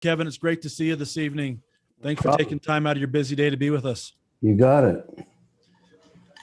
Kevin, it's great to see you this evening. Thanks for taking time out of your busy day to be with us. You got it.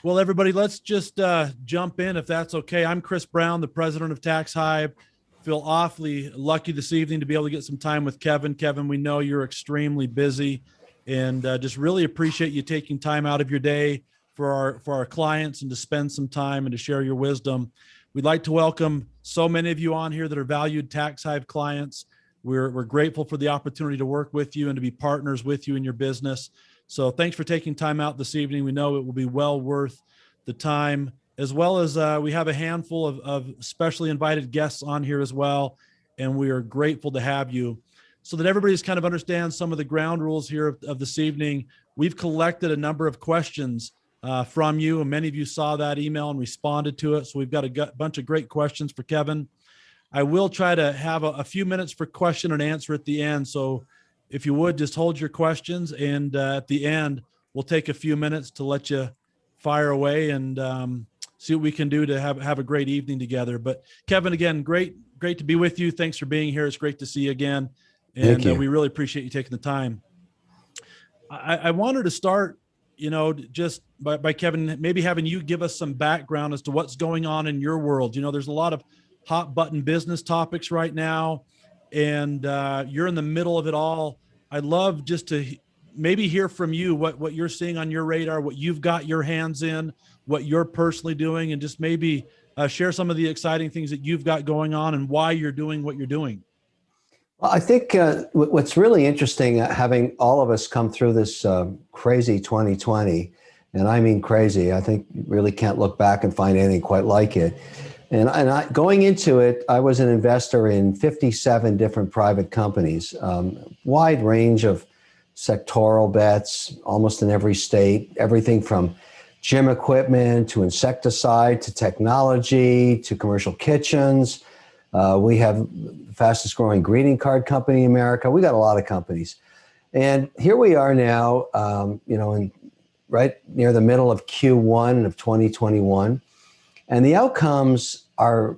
Well, everybody, let's just jump in if that's okay. I'm Chris Brown, the president of Tax Hive. Feel awfully lucky this evening to be able to get some time with Kevin. Kevin, we know you're extremely busy, and just really appreciate you taking time out of your day for our clients and to spend some time and to share your wisdom. We'd like to welcome so many of you on here that are valued Tax Hive clients. We're grateful for the opportunity to work with you and to be partners with you in your business. So thanks for taking time out this evening. We know it will be well worth the time, as well as we have a handful of specially invited guests on here as well. And we are grateful to have you. So that everybody's kind of understands some of the ground rules here of this evening, we've collected a number of questions from you, and many of you saw that email and responded to it. So we've got a bunch of great questions for Kevin. I will try to have a few minutes for question and answer at the end. So if you would, just hold your questions, and at the end, we'll take a few minutes to let you fire away and see what we can do to have a great evening together. But Kevin, again, great to be with you. Thanks for being here. It's great to see you again. And we really appreciate you taking the time. I wanted to start, just by Kevin, maybe having you give us some background as to what's going on in your world. There's a lot of hot button business topics right now, and you're in the middle of it all. I'd love just to maybe hear from you what you're seeing on your radar, what you've got your hands in, what you're personally doing, and just maybe share some of the exciting things that you've got going on and why you're doing what you're doing. Well, I think what's really interesting, having all of us come through this crazy 2020, and I mean crazy, I think you really can't look back and find anything quite like it. And going into it, I was an investor in 57 different private companies, wide range of sectoral bets, almost in every state, everything from gym equipment to insecticide to technology to commercial kitchens. We have the fastest growing greeting card company in America. We got a lot of companies. And here we are now, right near the middle of Q1 of 2021. And the outcomes are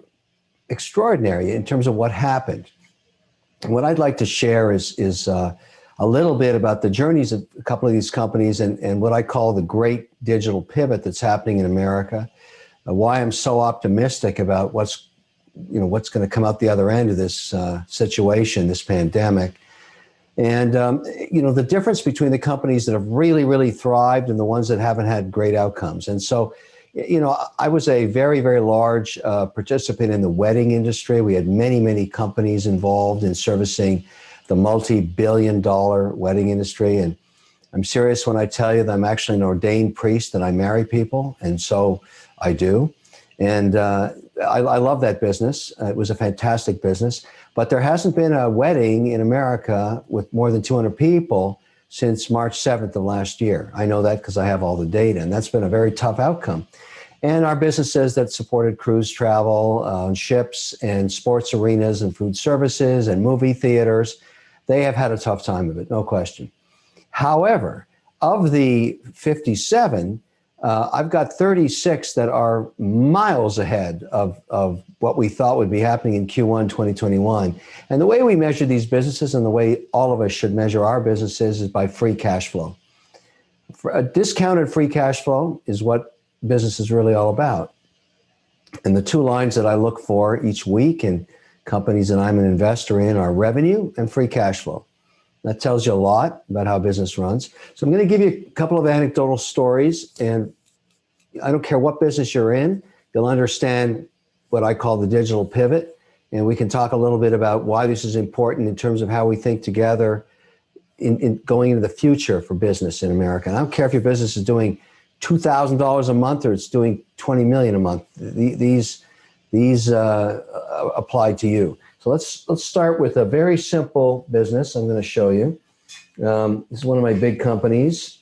extraordinary in terms of what happened. And what I'd like to share is a little bit about the journeys of a couple of these companies and what I call the great digital pivot that's happening in America, why I'm so optimistic about what's going to come out the other end of this situation, this pandemic. And, the difference between the companies that have really, really thrived and the ones that haven't had great outcomes. And so, I was a very, very large participant in the wedding industry. We had many, many companies involved in servicing the multi-billion-dollar wedding industry. And I'm serious when I tell you that I'm actually an ordained priest and I marry people. And so I do. And I love that business. It was a fantastic business. But there hasn't been a wedding in America with more than 200 people since March 7th of last year. I know that because I have all the data, and that's been a very tough outcome. And our businesses that supported cruise travel, ships and sports arenas and food services and movie theaters, they have had a tough time of it, no question. However, of the 57, I've got 36 that are miles ahead of what we thought would be happening in Q1 2021. And the way we measure these businesses and the way all of us should measure our businesses is by free cash flow. A discounted free cash flow is what business is really all about. And the two lines that I look for each week in companies that I'm an investor in are revenue and free cash flow. That tells you a lot about how business runs. So I'm going to give you a couple of anecdotal stories, and I don't care what business you're in, you'll understand what I call the digital pivot. And we can talk a little bit about why this is important in terms of how we think together in going into the future for business in America. And I don't care if your business is doing $2,000 a month or it's doing $20 million a month. These apply to you. So let's start with a very simple business I'm going to show you. This is one of my big companies.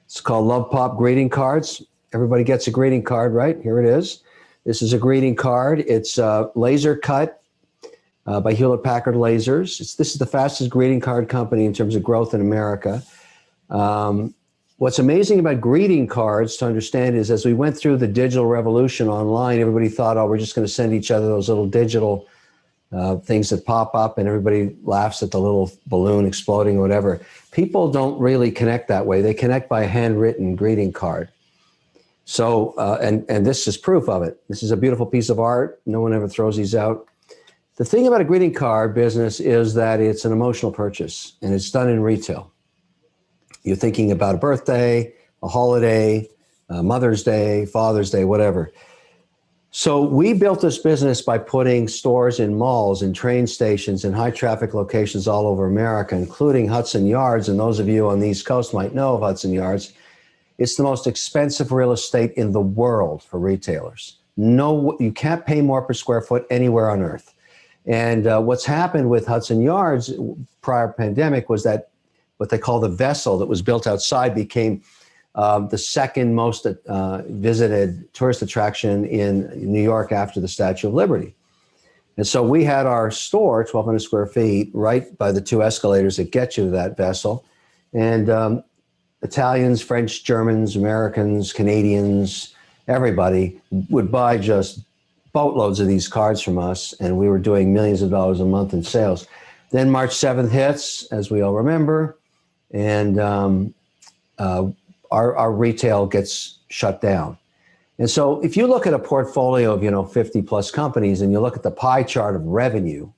It's called Love Pop Greeting Cards. Everybody gets a greeting card, right? Here it is. This is a greeting card. It's laser cut by Hewlett Packard Lasers. This is the fastest greeting card company in terms of growth in America. What's amazing about greeting cards to understand is as we went through the digital revolution online, everybody thought, oh, we're just going to send each other those little digital things that pop up and everybody laughs at the little balloon exploding or whatever. People don't really connect that way. They connect by a handwritten greeting card. So, and this is proof of it. This is a beautiful piece of art. No one ever throws these out. The thing about a greeting card business is that it's an emotional purchase and it's done in retail. You're thinking about a birthday, a holiday, Mother's Day, Father's Day, whatever. So we built this business by putting stores in malls and train stations and high traffic locations all over America, including Hudson Yards. And those of you on the East Coast might know of Hudson Yards. It's the most expensive real estate in the world for retailers. No, you can't pay more per square foot anywhere on earth. And what's happened with Hudson Yards prior pandemic was that what they call the vessel that was built outside became the second most visited tourist attraction in New York after the Statue of Liberty. And so we had our store, 1,200 square feet, right by the two escalators that get you to that vessel. And Italians, French, Germans, Americans, Canadians, everybody would buy just boatloads of these cards from us, and we were doing millions of dollars a month in sales. Then March 7th hits, as we all remember, and our retail gets shut down. And so if you look at a portfolio of 50 plus companies and you look at the pie chart of revenue,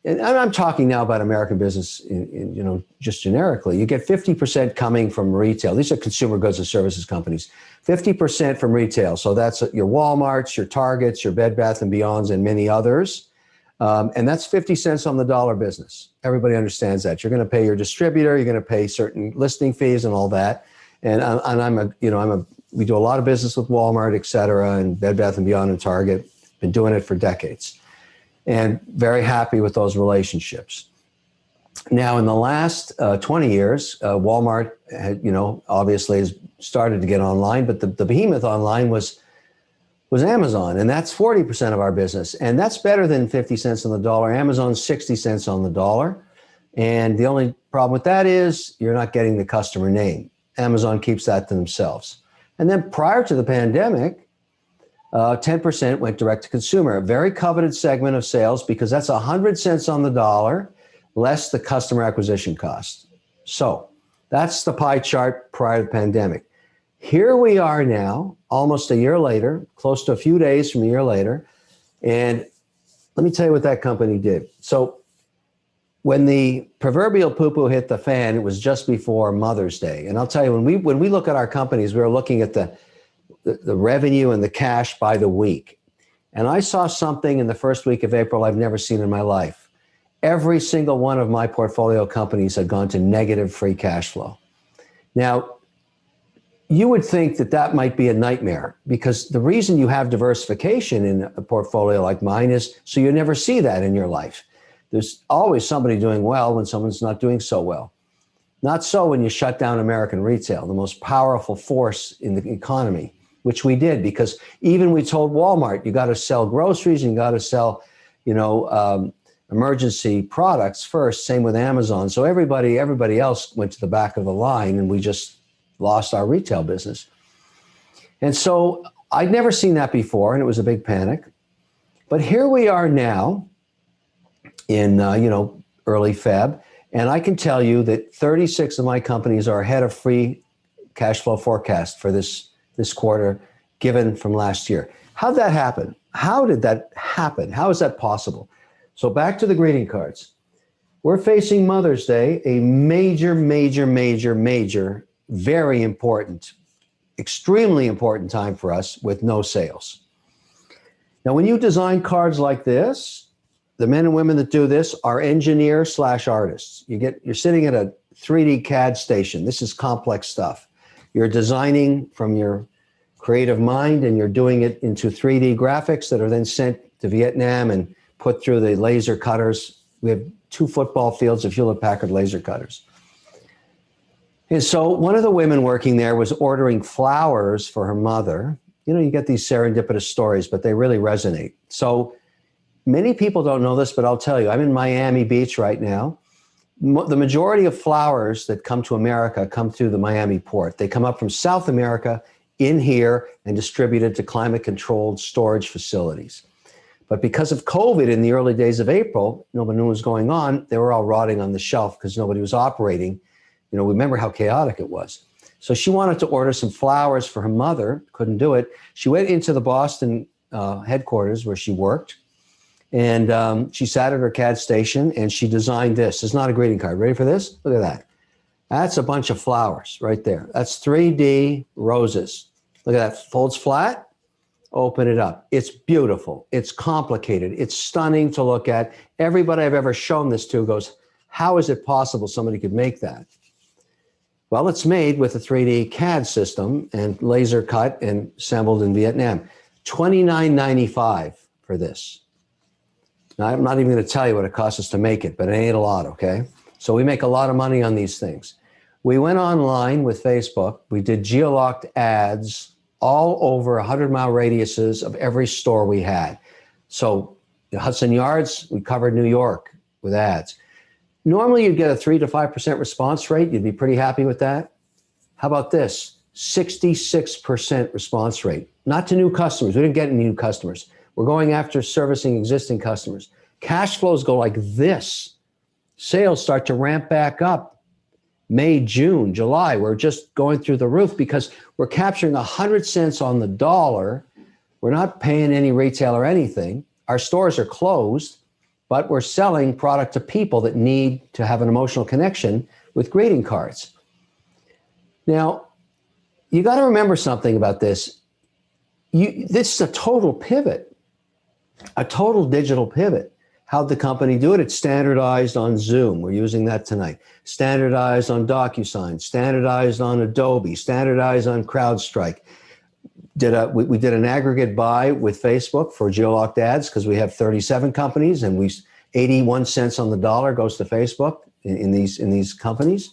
and I'm talking now about American business just generically, you get 50% coming from retail. These are consumer goods and services companies. 50% from retail. So that's your Walmarts, your Targets, your Bed Bath & Beyonds, and many others. And that's 50 cents on the dollar business. Everybody understands that. You're going to pay your distributor, you're going to pay certain listing fees and all that. And we do a lot of business with Walmart, et cetera, and Bed Bath & Beyond and Target. Been doing it for decades. And very happy with those relationships. Now, in the last 20 years, Walmart had, obviously has started to get online, but the behemoth online was Amazon, and that's 40% of our business. And that's better than 50 cents on the dollar. Amazon's 60 cents on the dollar. And the only problem with that is you're not getting the customer name. Amazon keeps that to themselves. And then prior to the pandemic, 10% went direct to consumer, a very coveted segment of sales because that's 100 cents on the dollar, less the customer acquisition cost. So that's the pie chart prior to the pandemic. Here we are now, almost a year later, close to a few days from a year later. And let me tell you what that company did. So when the proverbial poo-poo hit the fan, it was just before Mother's Day. And I'll tell you, when we look at our companies, we were looking at the revenue and the cash by the week. And I saw something in the first week of April I've never seen in my life. Every single one of my portfolio companies had gone to negative free cash flow. Now, you would think that that might be a nightmare because the reason you have diversification in a portfolio like mine is so you never see that in your life. There's always somebody doing well when someone's not doing so well. Not so when you shut down American retail, the most powerful force in the economy, which we did because even we told Walmart, you got to sell groceries and you got to sell, emergency products first. Same with Amazon. So everybody else went to the back of the line and we just lost our retail business. And so I'd never seen that before and it was a big panic. But here we are now in, early Feb. And I can tell you that 36 of my companies are ahead of free cash flow forecast for this quarter, given from last year. How'd that happen? How did that happen? How is that possible? So back to the greeting cards. We're facing Mother's Day, a major, very important, extremely important time for us with no sales. Now, when you design cards like this, the men and women that do this are engineers/artists. You're sitting at a 3D CAD station. This is complex stuff. You're designing from your creative mind and you're doing it into 3D graphics that are then sent to Vietnam and put through the laser cutters. We have 2 football fields of Hewlett-Packard laser cutters. And so one of the women working there was ordering flowers for her mother. You get these serendipitous stories, but they really resonate. So many people don't know this, but I'll tell you, I'm in Miami Beach right now. The majority of flowers that come to America come through the Miami port. They come up from South America in here and distributed to climate-controlled storage facilities. But because of COVID in the early days of April, nobody knew what was going on. They were all rotting on the shelf because nobody was operating. Remember how chaotic it was. So she wanted to order some flowers for her mother, couldn't do it. She went into the Boston headquarters where she worked, and she sat at her CAD station and she designed this. It's not a greeting card. Ready for this? Look at that. That's a bunch of flowers right there. That's 3D roses. Look at that. Folds flat. Open it up. It's beautiful. It's complicated. It's stunning to look at. Everybody I've ever shown this to goes, how is it possible somebody could make that? Well, it's made with a 3D CAD system and laser cut and assembled in Vietnam. $29.95 for this. Now, I'm not even going to tell you what it costs us to make it, but it ain't a lot, okay? So we make a lot of money on these things. We went online with Facebook. We did geolocked ads all over 100-mile radiuses of every store we had. So Hudson Yards, we covered New York with ads. Normally you'd get a 3 to 5% response rate. You'd be pretty happy with that. How about this? 66% response rate. Not to new customers. We didn't get any new customers. We're going after servicing existing customers. Cash flows go like this. Sales start to ramp back up. May, June, July, we're just going through the roof because we're capturing 100 cents on the dollar. We're not paying any retail or anything. Our stores are closed, but we're selling product to people that need to have an emotional connection with greeting cards. Now, you got to remember something about this. This is a total pivot, a total digital pivot. How'd the company do it? It's standardized on Zoom. We're using that tonight. Standardized on DocuSign, standardized on Adobe, standardized on CrowdStrike. We did an aggregate buy with Facebook for geolocked ads because we have 37 companies and 81 cents on the dollar goes to Facebook in these companies.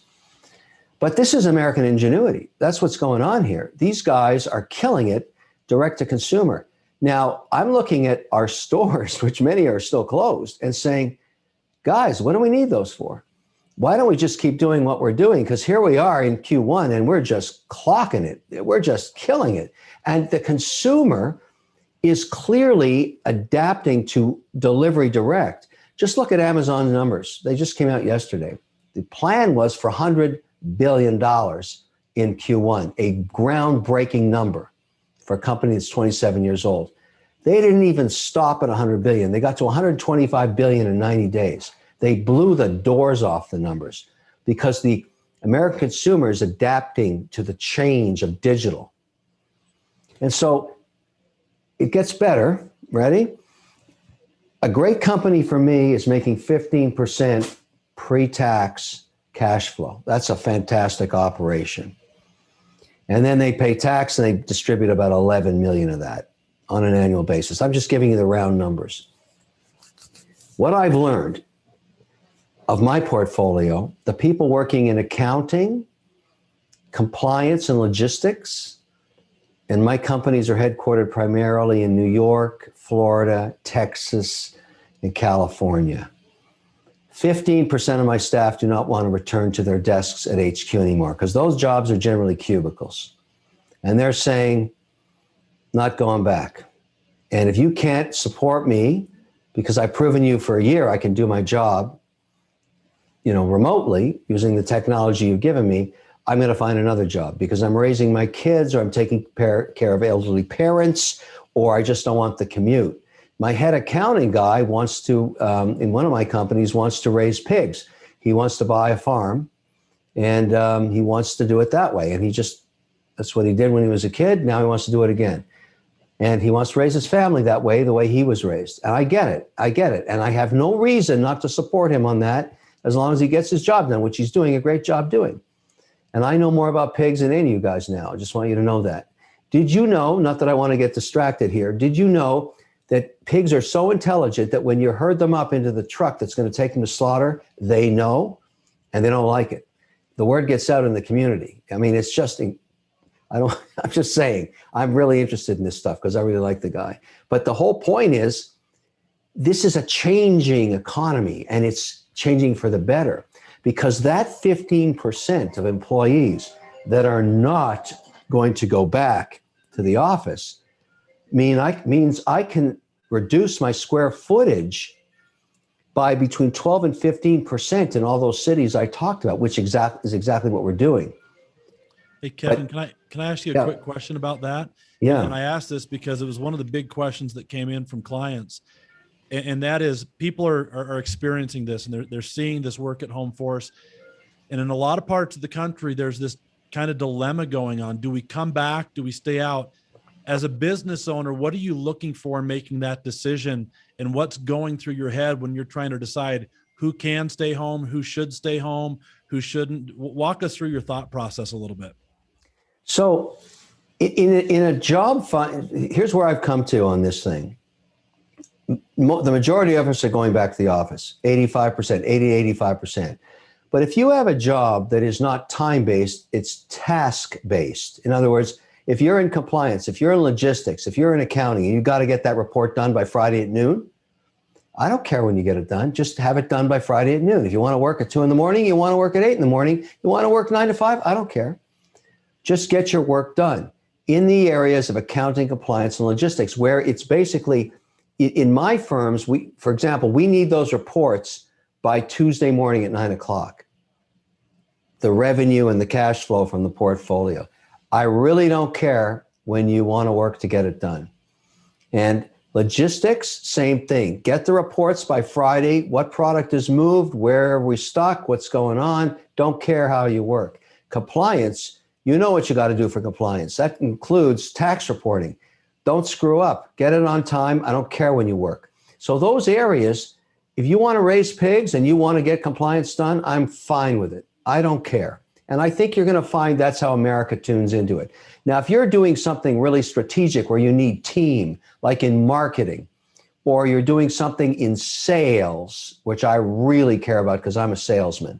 But this is American ingenuity. That's what's going on here. These guys are killing it direct to consumer. Now, I'm looking at our stores, which many are still closed, and saying, guys, what do we need those for? Why don't we just keep doing what we're doing? Because here we are in Q1 and we're just clocking it. We're just killing it. And the consumer is clearly adapting to delivery direct. Just look at Amazon's numbers. They just came out yesterday. The plan was for $100 billion in Q1, a groundbreaking number for a company that's 27 years old. They didn't even stop at 100 billion. They got to 125 billion in 90 days. They blew the doors off the numbers because the American consumer is adapting to the change of digital. And so it gets better. Ready? A great company for me is making 15% pre-tax cash flow. That's a fantastic operation. And then they pay tax and they distribute about 11 million of that on an annual basis. I'm just giving you the round numbers. What I've learned of my portfolio, the people working in accounting, compliance, and logistics, and my companies are headquartered primarily in New York, Florida, Texas, and California. 15% of my staff do not want to return to their desks at HQ anymore because those jobs are generally cubicles. And they're saying, not going back. And if you can't support me, because I've proven you for a year I can do my job, remotely using the technology you've given me, I'm going to find another job because I'm raising my kids or I'm taking care of elderly parents or I just don't want the commute. My head accounting guy wants to, in one of my companies, wants to raise pigs. He wants to buy a farm and he wants to do it that way. And that's what he did when he was a kid. Now he wants to do it again. And he wants to raise his family that way, the way he was raised. And I get it. And I have no reason not to support him on that as long as he gets his job done, which he's doing a great job doing. And I know more about pigs than any of you guys now. I just want you to know that. Did you know, not that I want to get distracted here, did you know that pigs are so intelligent that when you herd them up into the truck that's going to take them to slaughter, they know and they don't like it. The word gets out in the community. I mean, it's just, I'm just saying, I'm really interested in this stuff because I really like the guy. But the whole point is, this is a changing economy and it's changing for the better because that 15% of employees that are not going to go back to the office means I can reduce my square footage by between 12 and 15% in all those cities I talked about, which is exactly what we're doing. Hey, Kevin, can I ask you a quick question about that? Yeah. And I asked this because it was one of the big questions that came in from clients. And that is, people are experiencing this, and they're seeing this work at home force. And in a lot of parts of the country, there's this kind of dilemma going on. Do we come back? Do we stay out? As a business owner, what are you looking for in making that decision, and what's going through your head when you're trying to decide who can stay home, who should stay home, who shouldn't? Walk us through your thought process a little bit. So in a job, here's where I've come to on this thing. The majority of us are going back to the office, 85%, 80, 85%. But if you have a job that is not time-based, it's task-based. In other words, if you're in compliance, if you're in logistics, if you're in accounting, and you've got to get that report done by Friday at noon, I don't care when you get it done. Just have it done by Friday at noon. If you want to work at 2 a.m, you want to work at 8 a.m, you want to work 9 to 5, I don't care. Just get your work done in the areas of accounting, compliance, and logistics, where it's basically, in my firms, for example, we need those reports by Tuesday morning at 9 o'clock. The revenue and the cash flow from the portfolio. I really don't care when you want to work to get it done. And logistics, same thing. Get the reports by Friday. What product is moved? Where are we stuck? What's going on? Don't care how you work. Compliance, you know what you got to do for compliance. That includes tax reporting. Don't screw up. Get it on time. I don't care when you work. So those areas, if you want to raise pigs and you want to get compliance done, I'm fine with it. I don't care. And I think you're going to find that's how America tunes into it. Now, if you're doing something really strategic where you need team, like in marketing, or you're doing something in sales, which I really care about because I'm a salesman,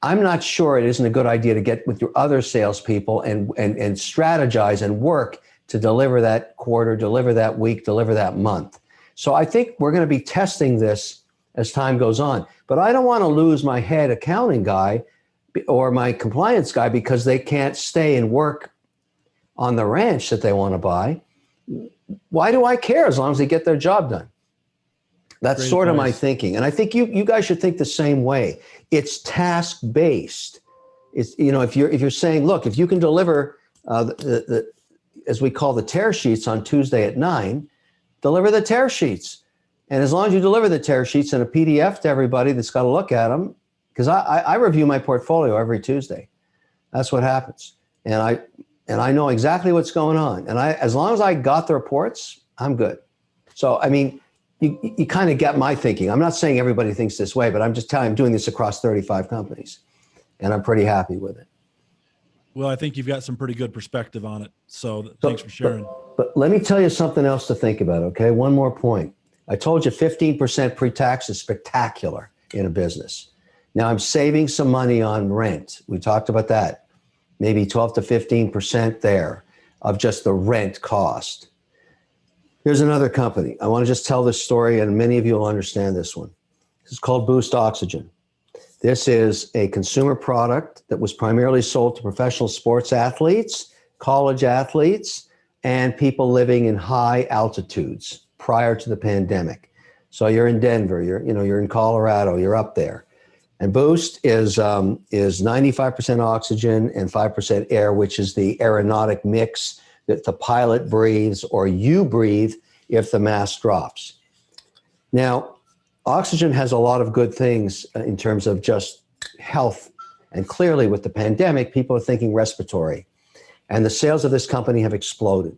I'm not sure it isn't a good idea to get with your other salespeople and strategize and work to deliver that quarter, deliver that week, deliver that month. So I think we're going to be testing this as time goes on. But I don't want to lose my head accounting guy or my compliance guy because they can't stay and work on the ranch that they want to buy. Why do I care as long as they get their job done? That's Great sort of my advice. thinking. And I think you guys should think the same way. It's task-based. It's, if you're saying, look, if you can deliver as we call the tear sheets on Tuesday at 9, deliver the tear sheets. And as long as you deliver the tear sheets in a PDF to everybody that's got to look at them, because I review my portfolio every Tuesday. That's what happens. And I know exactly what's going on. And as long as I got the reports, I'm good. So, I mean, you kind of get my thinking. I'm not saying everybody thinks this way, but I'm just telling you, I'm doing this across 35 companies, and I'm pretty happy with it. Well, I think you've got some pretty good perspective on it. So thanks for sharing. But let me tell you something else to think about, okay? One more point. I told you 15% pre-tax is spectacular in a business. Now I'm saving some money on rent. We talked about that. Maybe 12 to 15% there of just the rent cost. Here's another company. I want to just tell this story, and many of you will understand this one. This is called Boost Oxygen. This is a consumer product that was primarily sold to professional sports athletes, college athletes, and people living in high altitudes prior to the pandemic. So you're in Denver, you're in Colorado, you're up there. And Boost is 95% oxygen and 5% air, which is the aeronautic mix that the pilot breathes or you breathe if the mask drops. Now, oxygen has a lot of good things in terms of just health. And clearly with the pandemic, people are thinking respiratory. And the sales of this company have exploded.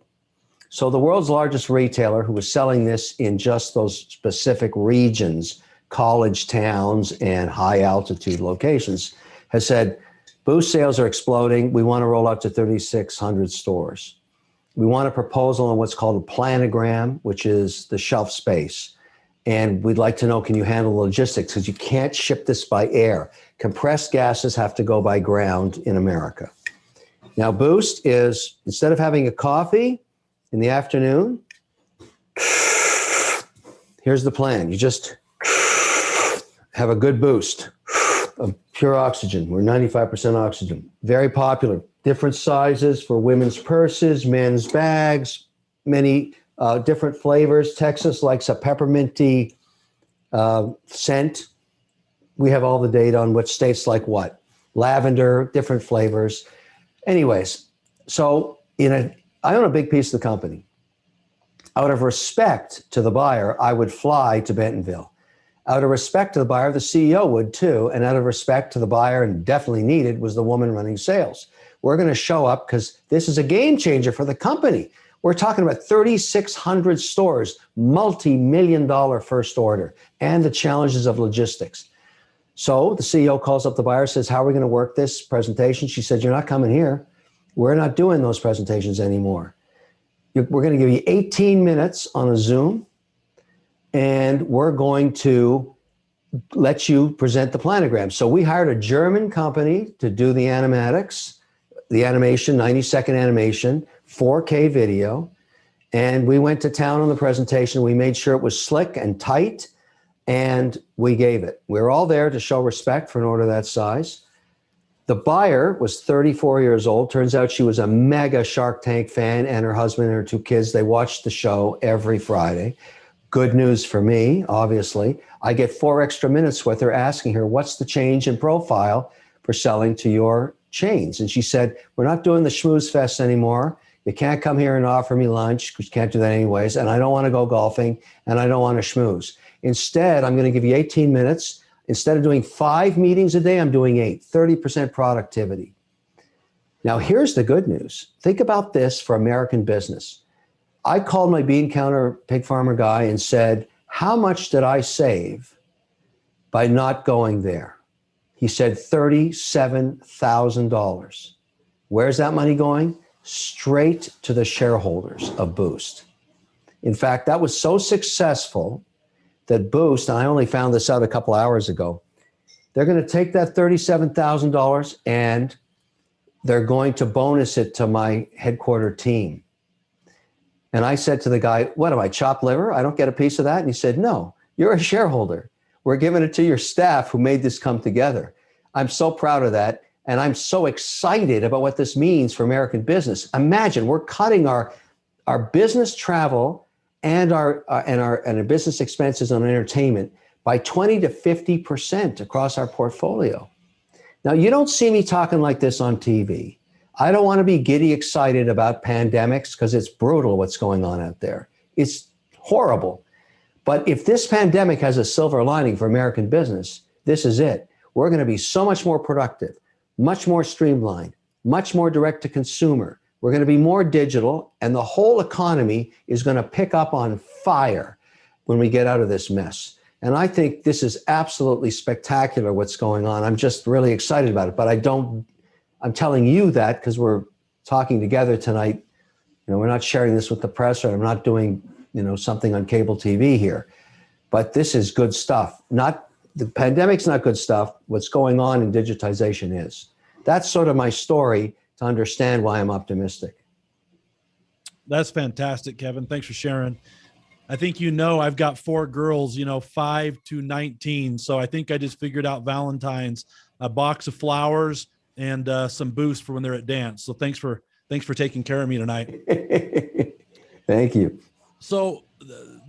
So the world's largest retailer, who was selling this in just those specific regions, college towns and high altitude locations, has said, Boost sales are exploding. We want to roll out to 3,600 stores. We want a proposal on what's called a planogram, which is the shelf space. And we'd like to know, can you handle logistics? Because you can't ship this by air. Compressed gases have to go by ground in America. Now, Boost is, instead of having a coffee in the afternoon, here's the plan. You just have a good boost of pure oxygen. We're 95% oxygen. Very popular. Different sizes for women's purses, men's bags, many different flavors. Texas likes a pepperminty scent. We have all the data on which states like what. Lavender, different flavors. Anyways, so I own a big piece of the company. Out of respect to the buyer, I would fly to Bentonville. Out of respect to the buyer, the CEO would too. And out of respect to the buyer, and definitely needed, was the woman running sales. We're going to show up because this is a game changer for the company. We're talking about 3,600 stores, multi-million-dollar first order, and the challenges of logistics. So the CEO calls up the buyer, says, how are we going to work this presentation? She said, you're not coming here. We're not doing those presentations anymore. We're going to give you 18 minutes on a Zoom, and we're going to let you present the planogram. So we hired a German company to do the animatics, the animation, 90-second animation, 4K video. And we went to town on the presentation. We made sure it was slick and tight, and we gave it. We were all there to show respect for an order that size. The buyer was 34 years old. Turns out she was a mega Shark Tank fan, and her husband and her 2 kids, they watched the show every Friday. Good news for me, obviously. I get 4 extra minutes with her asking her, what's the change in profile for selling to your chains? And she said, we're not doing the schmooze fest anymore. You can't come here and offer me lunch because you can't do that anyways. And I don't want to go golfing, and I don't want to schmooze. Instead, I'm going to give you 18 minutes. Instead of doing 5 meetings a day, I'm doing 8, 30% productivity. Now, here's the good news. Think about this for American business. I called my bean counter pig farmer guy and said, how much did I save by not going there? He said $37,000. Where's that money going? Straight to the shareholders of Boost. In fact, that was so successful that Boost, and I only found this out a couple hours ago, they're going to take that $37,000 and they're going to bonus it to my headquarter team. And I said to the guy, what am I, chopped liver? I don't get a piece of that? And he said, no, you're a shareholder. We're giving it to your staff who made this come together. I'm so proud of that. And I'm so excited about what this means for American business. Imagine we're cutting our business travel and our business expenses on entertainment by 20 to 50% across our portfolio. Now, you don't see me talking like this on TV. I don't want to be giddy excited about pandemics because it's brutal what's going on out there. It's horrible. But if this pandemic has a silver lining for American business, this is it. We're going to be so much more productive, much more streamlined, much more direct to consumer. We're going to be more digital, and the whole economy is going to pick up on fire when we get out of this mess. And I think this is absolutely spectacular what's going on. I'm just really excited about it, but I'm telling you that because we're talking together tonight. We're not sharing this with the press, or I'm not doing, something on cable TV here, but this is good stuff. The pandemic's not good stuff. What's going on in digitization is. That's sort of my story to understand why I'm optimistic. That's fantastic, Kevin. Thanks for sharing. I think I've got 4 girls, 5 to 19. So I think I just figured out Valentine's, a box of flowers and some Boost for when they're at dance. So thanks for taking care of me tonight. Thank you. So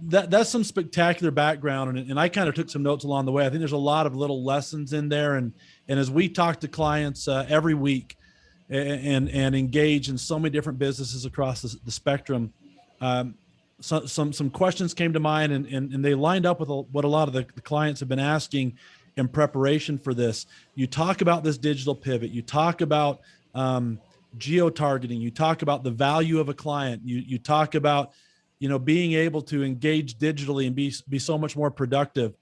that's some spectacular background, and I kind of took some notes along the way. I think there's a lot of little lessons in there, and as we talk to clients every week and engage in so many different businesses across the spectrum, some questions came to mind, and they lined up with what a lot of the clients have been asking in preparation for this. You talk about this digital pivot. You talk about geo-targeting. You talk about the value of a client. You talk about being able to engage digitally and be so much more productive.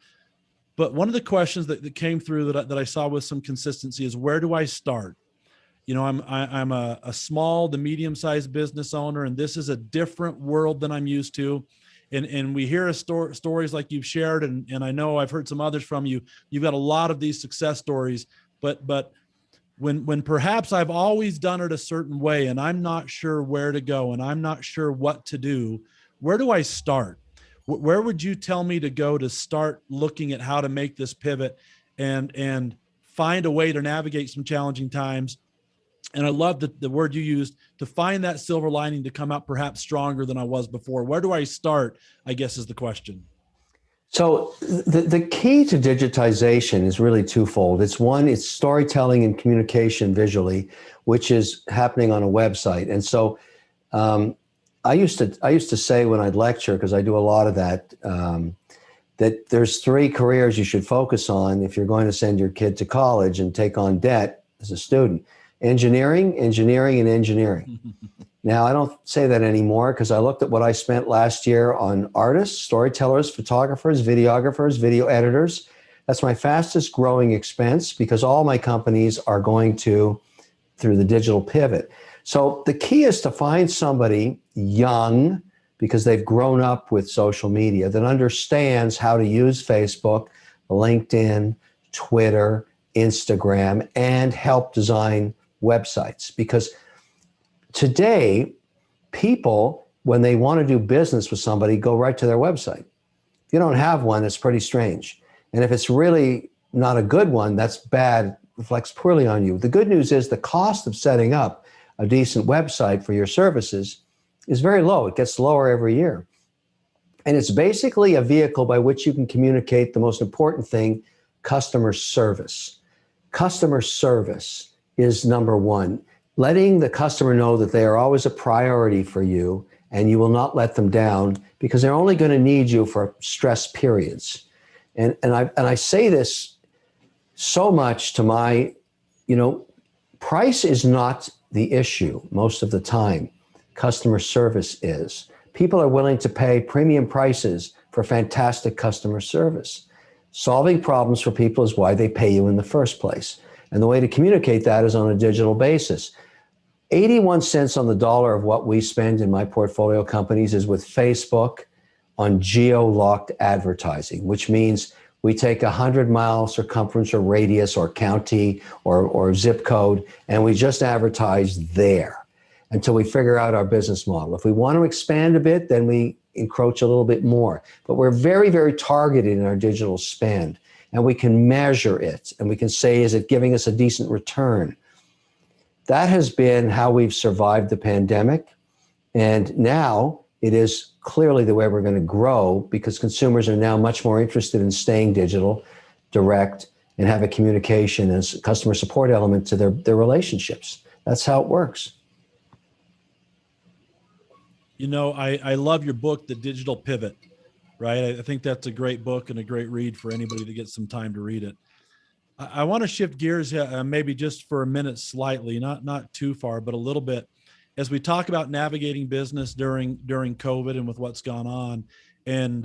But one of the questions that came through that I saw with some consistency is, where do I start? I'm a small to medium-sized business owner, and this is a different world than I'm used to. And we hear stories like you've shared, and I know I've heard some others from you. You've got a lot of these success stories, but when perhaps I've always done it a certain way and I'm not sure where to go and I'm not sure what to do, where do I start? Where would you tell me to go to start looking at how to make this pivot and find a way to navigate some challenging times And I love the word you used, to find that silver lining, to come out perhaps stronger than I was before. Where do I start, I guess, is the question. So the key to digitization is really twofold. It's one, it's storytelling and communication visually, which is happening on a website. And so I used to say when I'd lecture, because I do a lot of that, that there's 3 careers you should focus on if you're going to send your kid to college and take on debt as a student: engineering, engineering, and engineering. Now, I don't say that anymore because I looked at what I spent last year on artists, storytellers, photographers, videographers, video editors. That's my fastest growing expense because all my companies are going through the digital pivot. So the key is to find somebody young, because they've grown up with social media, that understands how to use Facebook, LinkedIn, Twitter, Instagram, and help design websites. Because today, people, when they want to do business with somebody, go right to their website. If you don't have one, it's pretty strange. And if it's really not a good one, that's bad, reflects poorly on you. The good news is the cost of setting up a decent website for your services is very low. It gets lower every year. And it's basically a vehicle by which you can communicate the most important thing: customer service. Customer service is number one. Letting the customer know that they are always a priority for you and you will not let them down, because they're only going to need you for stress periods. And I say this so much to my, price is not the issue most of the time. Customer service is. People are willing to pay premium prices for fantastic customer service. Solving problems for people is why they pay you in the first place. And the way to communicate that is on a digital basis. 81 cents on the dollar of what we spend in my portfolio companies is with Facebook on geo-locked advertising, which means we take 100-mile circumference or radius or county or zip code, and we just advertise there until we figure out our business model. If we want to expand a bit, then we encroach a little bit more. But we're very, very targeted in our digital spend, and we can measure it, and we can say, is it giving us a decent return? That has been how we've survived the pandemic. And now it is clearly the way we're going to grow, because consumers are now much more interested in staying digital, direct, and have a communication as a customer support element to their relationships. That's how it works. I love your book, The Digital Pivot, right? I think that's a great book and a great read for anybody that gets some time to read it. I want to shift gears maybe just for a minute, slightly, not too far, but a little bit, as we talk about navigating business during COVID and with what's gone on. And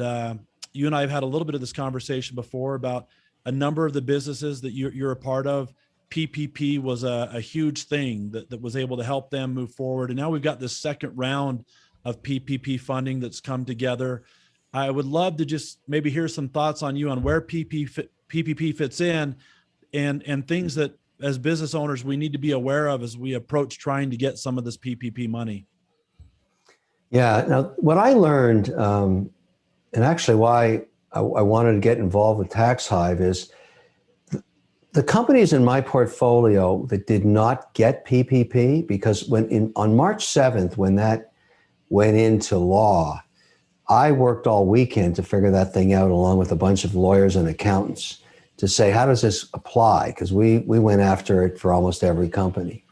you and I have had a little bit of this conversation before about a number of the businesses that you're a part of. PPP was a huge thing that was able to help them move forward. And now we've got this second round of PPP funding that's come together. I would love to just maybe hear some thoughts on you on where PPP fits in, and things that as business owners we need to be aware of as we approach trying to get some of this PPP money. Yeah. Now, what I learned, and actually why I wanted to get involved with Tax Hive, is the companies in my portfolio that did not get PPP, because on March 7th, when that went into law, I worked all weekend to figure that thing out, along with a bunch of lawyers and accountants, to say, how does this apply? Because we went after it for almost every company.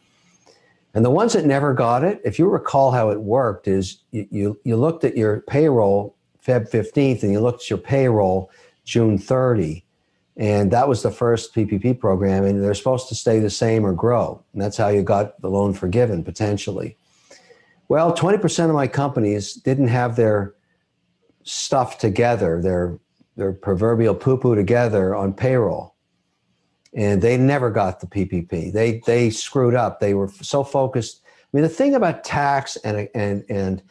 And the ones that never got it, if you recall how it worked, is you looked at your payroll Feb 15th and you looked at your payroll June 30. And that was the first PPP program, and they're supposed to stay the same or grow. And that's how you got the loan forgiven, potentially. Well, 20% of my companies didn't have their stuff together, their proverbial poo-poo together on payroll. And they never got the PPP. They screwed up. They were so focused. I mean, the thing about tax and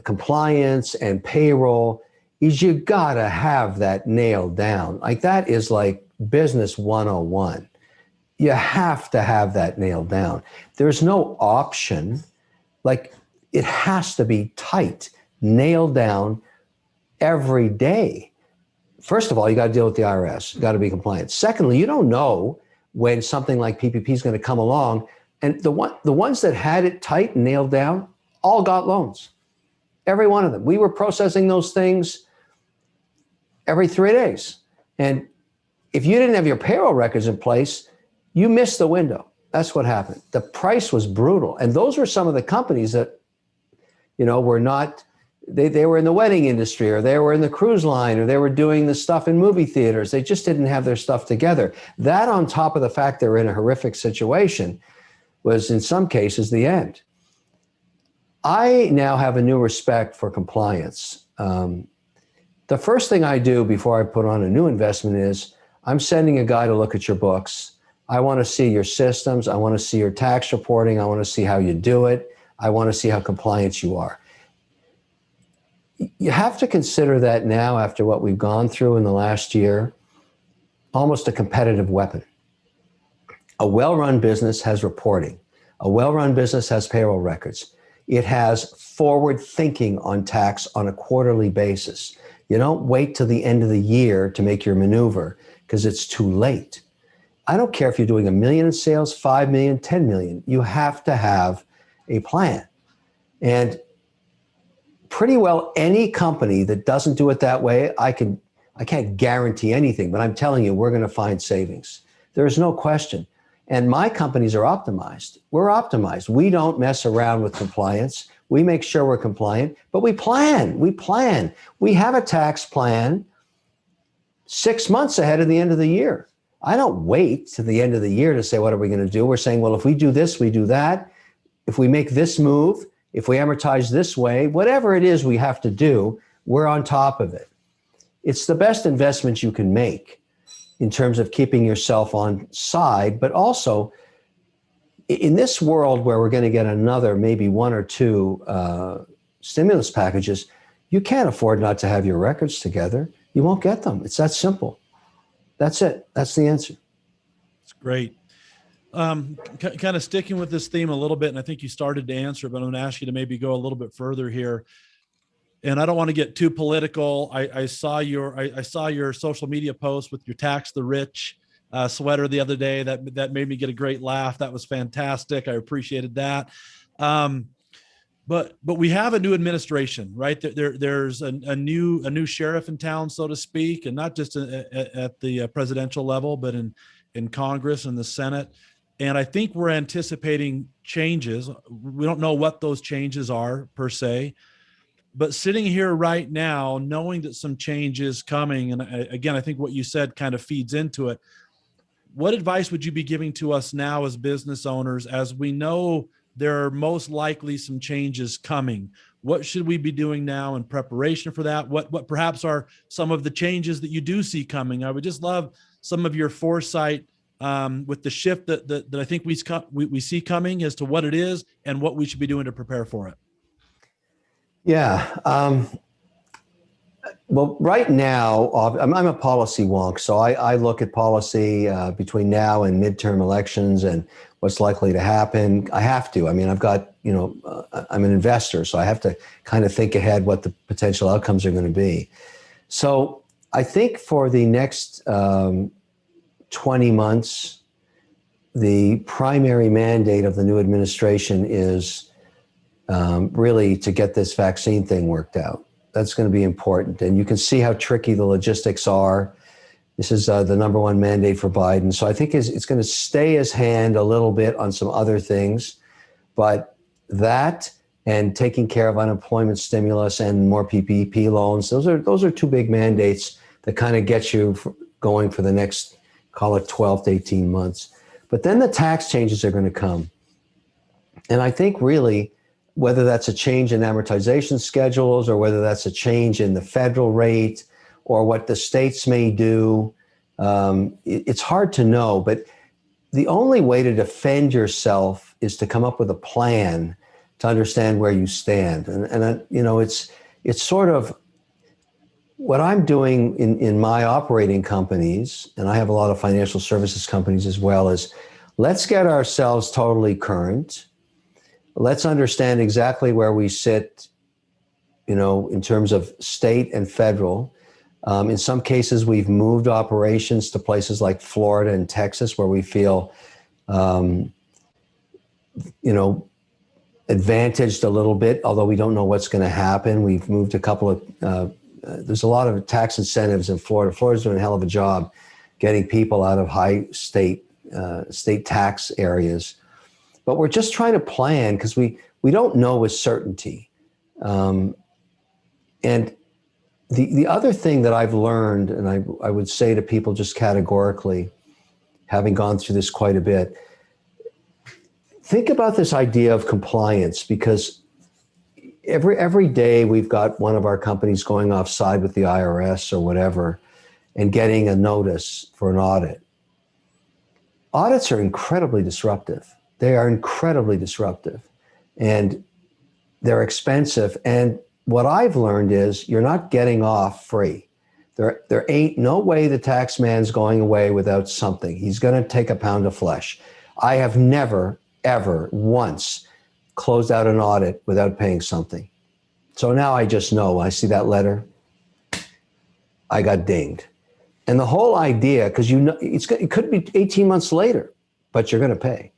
compliance and payroll is you gotta have that nailed down. Like, that is like business 101. You have to have that nailed down. There's no option. Like, it has to be tight, nailed down every day. First of all, you got to deal with the IRS. You got to be compliant. Secondly, you don't know when something like PPP is going to come along And the ones that had it tight and nailed down all got loans. Every one of them. We were processing those things every 3 days. And if you didn't have your payroll records in place, you missed the window. That's what happened. The price was brutal. And those were some of the companies that, were not, they were in the wedding industry, or they were in the cruise line, or they were doing the stuff in movie theaters. They just didn't have their stuff together. That, on top of the fact they were in a horrific situation, was in some cases the end. I now have a new respect for compliance. The first thing I do before I put on a new investment is I'm sending a guy to look at your books. I want to see your systems. I want to see your tax reporting. I want to see how you do it. I want to see how compliant you are. You have to consider that now, after what we've gone through in the last year, almost a competitive weapon. A well-run business has reporting. A well-run business has payroll records. It has forward thinking on tax on a quarterly basis. You don't wait till the end of the year to make your maneuver, because it's too late. I don't care if you're doing $1 million in sales, 5 million, 10 million. You have to have a plan. And pretty well any company that doesn't do it that way, I can't guarantee anything, but I'm telling you, we're going to find savings. There's no question. And my companies are optimized. We're optimized. We don't mess around with compliance. We make sure we're compliant, but we plan. We have a tax plan 6 months ahead of the end of the year. I don't wait to the end of the year to say, what are we going to do? We're saying, well, if we do this, we do that. If we make this move, if we amortize this way, whatever it is we have to do, we're on top of it. It's the best investment you can make in terms of keeping yourself on side, but also in this world where we're going to get another maybe 1 or 2 stimulus packages, you can't afford not to have your records together. You won't get them. It's that simple. That's it. That's the answer. It's great. Kind of sticking with this theme a little bit, and I think you started to answer, but I'm going to ask you to maybe go a little bit further here. And I don't want to get too political. I saw your social media post with your Tax the Rich sweater the other day. That made me get a great laugh. That was fantastic. I appreciated that. But we have a new administration, right? There's a new sheriff in town, so to speak, and not just at the presidential level, but in Congress and the Senate. And I think we're anticipating changes. We don't know what those changes are per se, but sitting here right now, knowing that some change is coming, and again, I think what you said kind of feeds into it. What advice would you be giving to us now as business owners, as we know there are most likely some changes coming? What should we be doing now in preparation for that? What perhaps are some of the changes that you do see coming? I would just love some of your foresight with the shift that I think we see coming, as to what it is and what we should be doing to prepare for it. Yeah. Well, right now, I'm a policy wonk, so I look at policy between now and midterm elections and what's likely to happen. I have to. I mean, I've got, I'm an investor, so I have to kind of think ahead what the potential outcomes are going to be. So I think for the next 20 months, the primary mandate of the new administration is really to get this vaccine thing worked out. That's going to be important. And you can see how tricky the logistics are. This is the #1 mandate for Biden. So I think it's going to stay his hand a little bit on some other things, but that and taking care of unemployment stimulus and more PPP loans, those are 2 big mandates that kind of get you going for the next, call it 12 to 18 months. But then the tax changes are going to come. And I think really, whether that's a change in amortization schedules, or whether that's a change in the federal rate, or what the states may do, it's hard to know. But the only way to defend yourself is to come up with a plan to understand where you stand. And it's sort of what I'm doing in my operating companies, and I have a lot of financial services companies as well, is let's get ourselves totally current. Let's understand exactly where we sit, in terms of state and federal. In some cases, we've moved operations to places like Florida and Texas, where we feel you know, advantaged a little bit, although we don't know what's going to happen. We've moved a couple of, there's a lot of tax incentives in Florida. Florida's doing a hell of a job getting people out of high state tax areas. But we're just trying to plan because we don't know with certainty. And the other thing that I've learned, and I would say to people just categorically, having gone through this quite a bit, think about this idea of compliance, because every day we've got one of our companies going offside with the IRS or whatever and getting a notice for an audit. Audits are incredibly disruptive. They are incredibly disruptive and they're expensive. And what I've learned is you're not getting off free. There ain't no way the tax man's going away without something. He's going to take a pound of flesh. I have never, ever once closed out an audit without paying something. So now I just know when I see that letter, I got dinged. And the whole idea, because you know, it could be 18 months later, but you're going to pay.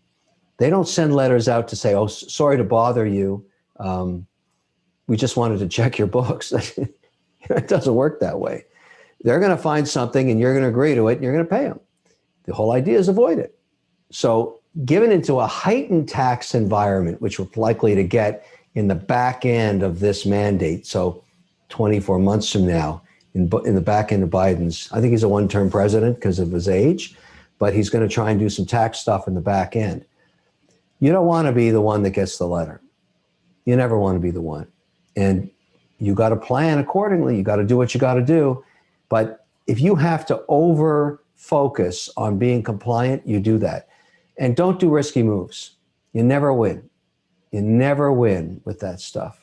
They don't send letters out to say, oh, sorry to bother you. We just wanted to check your books. It doesn't work that way. They're going to find something and you're going to agree to it and you're going to pay them. The whole idea is avoid it. So given into a heightened tax environment, which we're likely to get in the back end of this mandate, so 24 months from now, in the back end of Biden's, I think he's a one-term president because of his age, but he's going to try and do some tax stuff in the back end. You don't want to be the one that gets the letter. You never want to be the one. And you got to plan accordingly. You got to do what you got to do. But if you have to over focus on being compliant, you do that. And don't do risky moves. You never win. You never win with that stuff.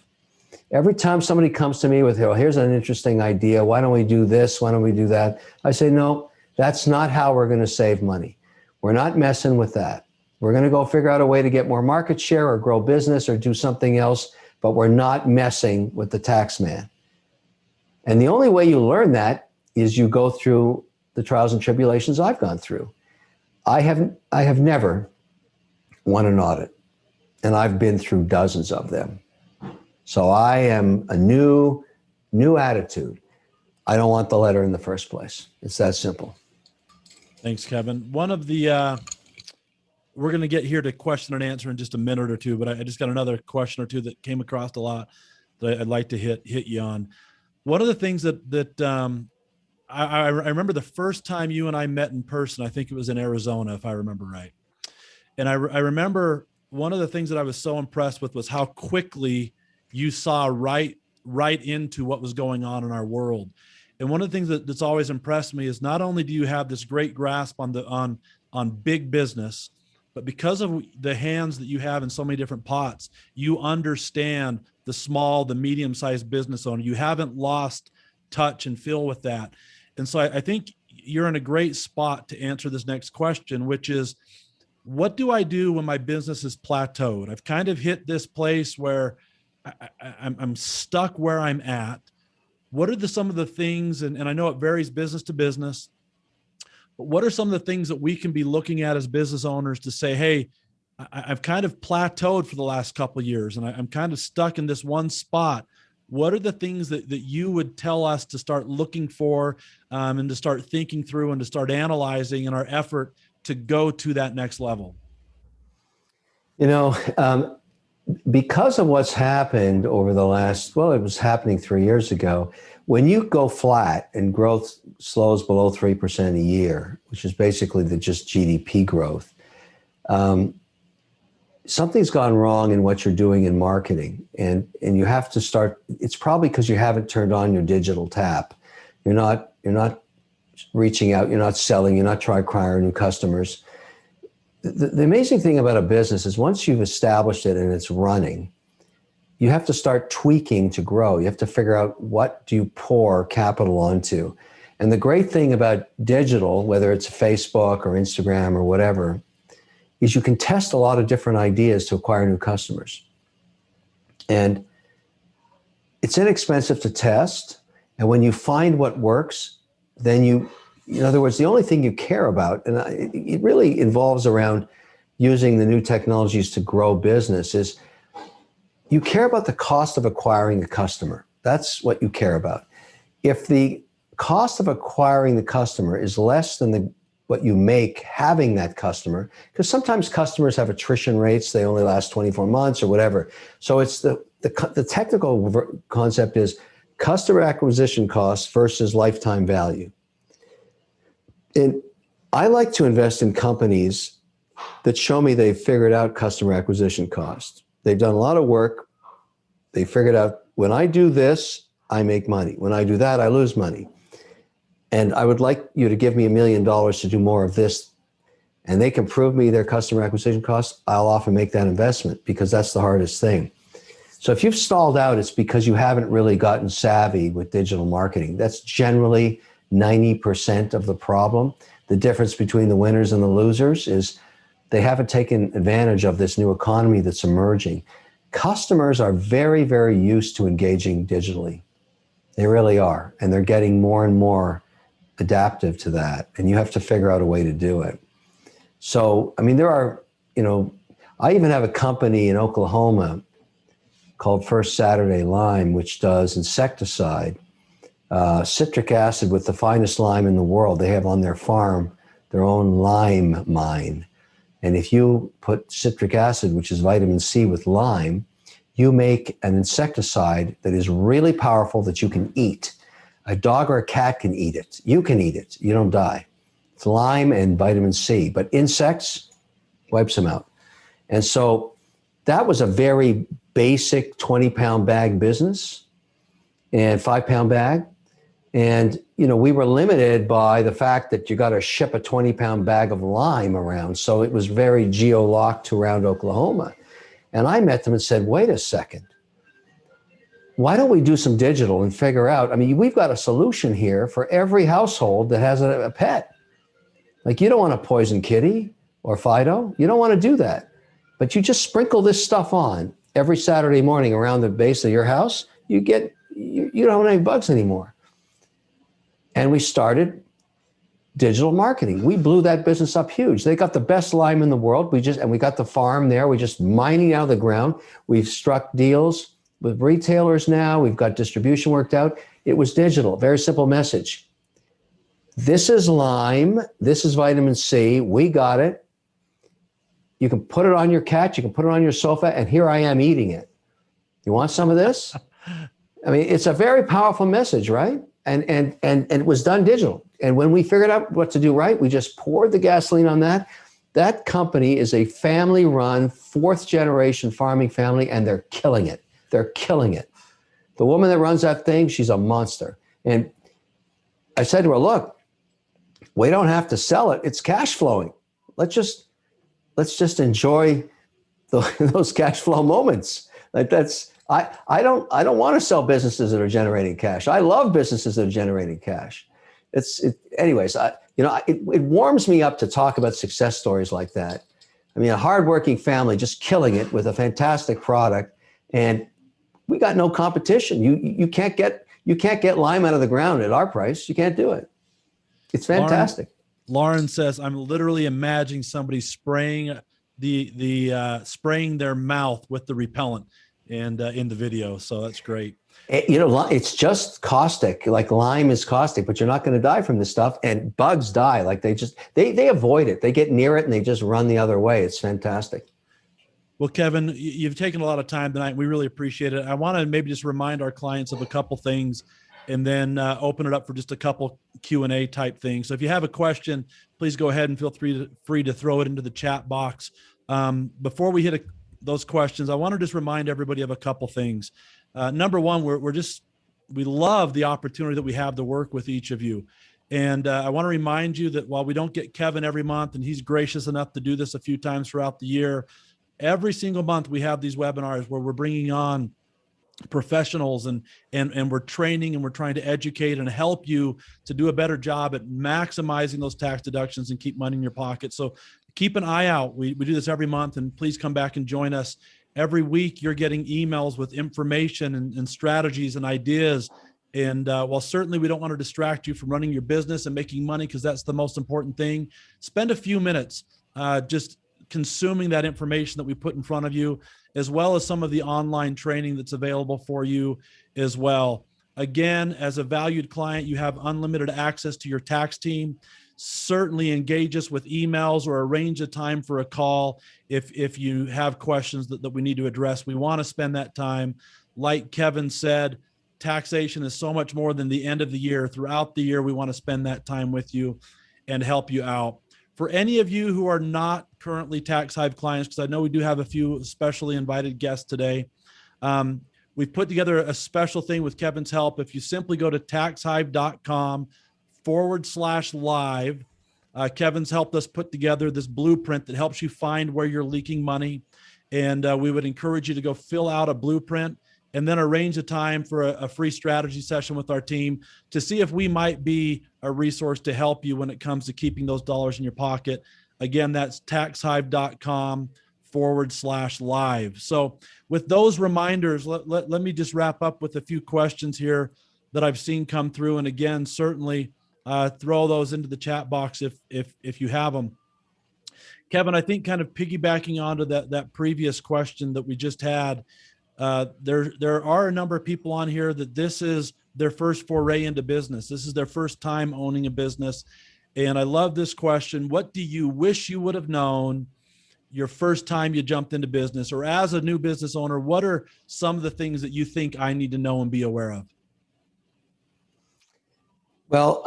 Every time somebody comes to me with, oh, here's an interesting idea. Why don't we do this? Why don't we do that? I say, no, that's not how we're going to save money. We're not messing with that. We're going to go figure out a way to get more market share or grow business or do something else, but we're not messing with the tax man. And the only way you learn that is you go through the trials and tribulations I've gone through. I have never won an audit, and I've been through dozens of them. So I am a new attitude. I don't want the letter in the first place. It's that simple. Thanks, Kevin. One of the, we're going to get here to question and answer in just a minute or two, but I just got another question or two that came across a lot that I'd like to hit you on. One of the things that I remember the first time you and I met in person, I think it was in Arizona, if I remember right. And I remember one of the things that I was so impressed with was how quickly you saw right into what was going on in our world. And one of the things that's always impressed me is not only do you have this great grasp on big business, but because of the hands that you have in so many different pots, you understand the small, the medium-sized business owner. You haven't lost touch and feel with that. And so I think you're in a great spot to answer this next question, which is, what do I do when my business is plateaued? I've kind of hit this place where I'm stuck where I'm at. What are some of the things, and I know it varies business to business, but what are some of the things that we can be looking at as business owners to say, hey, I've kind of plateaued for the last couple of years and I'm kind of stuck in this one spot. What are the things that you would tell us to start looking for and to start thinking through and to start analyzing in our effort to go to that next level? You know, because of what's happened over the last, well, it was happening 3 years ago, when you go flat and growth slows below 3% a year, which is basically just GDP growth, something's gone wrong in what you're doing in marketing. And you have to start, it's probably because you haven't turned on your digital tap. You're not reaching out, you're not selling, you're not trying to acquire new customers. The amazing thing about a business is once you've established it and it's running, you have to start tweaking to grow. You have to figure out what do you pour capital onto. And the great thing about digital, whether it's Facebook or Instagram or whatever, is you can test a lot of different ideas to acquire new customers. And it's inexpensive to test. And when you find what works, then in other words, the only thing you care about, and it really involves around using the new technologies to grow business is you care about the cost of acquiring a customer. That's what you care about. If the cost of acquiring the customer is less than what you make having that customer, because sometimes customers have attrition rates, they only last 24 months or whatever. So it's the technical concept is customer acquisition costs versus lifetime value. And I like to invest in companies that show me they've figured out customer acquisition costs. They've done a lot of work. They figured out, when I do this, I make money. When I do that, I lose money. And I would like you to give me $1 million to do more of this. And they can prove me their customer acquisition costs. I'll often make that investment because that's the hardest thing. So if you've stalled out, it's because you haven't really gotten savvy with digital marketing. That's generally 90% of the problem. The difference between the winners and the losers is they haven't taken advantage of this new economy that's emerging. Customers are very, very used to engaging digitally. They really are. And they're getting more and more adaptive to that. And you have to figure out a way to do it. So, I mean, there are, I even have a company in Oklahoma called First Saturday Lime, which does insecticide, citric acid with the finest lime in the world. They have on their farm their own lime mine. And if you put citric acid, which is vitamin C, with lime, you make an insecticide that is really powerful that you can eat. A dog or a cat can eat it. You can eat it. You don't die. It's lime and vitamin C, but insects wipes them out. And so that was a very basic 20-pound bag business and 5-pound bag. And, we were limited by the fact that you got to ship a 20-pound bag of lime around. So it was very geo-locked around Oklahoma. And I met them and said, wait a second. Why don't we do some digital and figure out, we've got a solution here for every household that has a pet. Like, you don't want a poison kitty or Fido. You don't want to do that. But you just sprinkle this stuff on every Saturday morning around the base of your house. You don't have any bugs anymore. And we started digital marketing. We blew that business up huge. They got the best lime in the world. We got the farm there. We're just mining out of the ground. We've struck deals with retailers now. We've got distribution worked out. It was digital. Very simple message. This is lime. This is vitamin C. We got it. You can put it on your couch. You can put it on your sofa. And here I am eating it. You want some of this? It's a very powerful message, right? And it was done digital. And when we figured out what to do right, we just poured the gasoline on that. That company is a family-run, 4th-generation farming family, and they're killing it. They're killing it. The woman that runs that thing, she's a monster. And I said to her, look, we don't have to sell it. It's cash flowing. Let's just enjoy those cash flow moments. Like, I don't want to sell businesses that are generating cash. I love businesses that are generating cash. Anyways, it warms me up to talk about success stories like that. A hardworking family just killing it with a fantastic product, and we got no competition. You can't get lime out of the ground at our price. You can't do it. It's fantastic. Lauren says, I'm literally imagining somebody spraying spraying their mouth with the repellent and in the video. So that's great. It's just caustic. Like, lime is caustic, but you're not going to die from this stuff. And bugs die. Like, they avoid it. They get near it and they just run the other way. It's fantastic. Well, Kevin, you've taken a lot of time tonight. We really appreciate it. I want to maybe just remind our clients of a couple things and then open it up for just a couple Q&A type things. So if you have a question, please go ahead and feel free to throw it into the chat box. Before we hit those questions, I want to just remind everybody of a couple things. Number one, we love the opportunity that we have to work with each of you. And I want to remind you that while we don't get Kevin every month, and he's gracious enough to do this a few times throughout the year, every single month we have these webinars where we're bringing on professionals and we're training and we're trying to educate and help you to do a better job at maximizing those tax deductions and keep money in your pocket. So keep an eye out. We do this every month, and please come back and join us. Every week you're getting emails with information and strategies and ideas. And while certainly we don't want to distract you from running your business and making money, because that's the most important thing, spend a few minutes just consuming that information that we put in front of you, as well as some of the online training that's available for you as well. Again, as a valued client, you have unlimited access to your tax team. Certainly engage us with emails or arrange a time for a call if you have questions that we need to address. We want to spend that time. Like Kevin said, taxation is so much more than the end of the year. Throughout the year, we want to spend that time with you and help you out. For any of you who are not currently Tax Hive clients, because I know we do have a few specially invited guests today, we've put together a special thing with Kevin's help. If you simply go to taxhive.com/live, Kevin's helped us put together this blueprint that helps you find where you're leaking money. And we would encourage you to go fill out a blueprint and then arrange a time for a free strategy session with our team to see if we might be a resource to help you when it comes to keeping those dollars in your pocket. Again, that's taxhive.com/live. So with those reminders, let me just wrap up with a few questions here that I've seen come through. And again, certainly throw those into the chat box if you have them. Kevin, I think kind of piggybacking onto that previous question that we just had, there are a number of people on here that this is their first foray into business. This is their first time owning a business. And I love this question. What do you wish you would have known your first time you jumped into business? Or as a new business owner, what are some of the things that you think I need to know and be aware of? Well,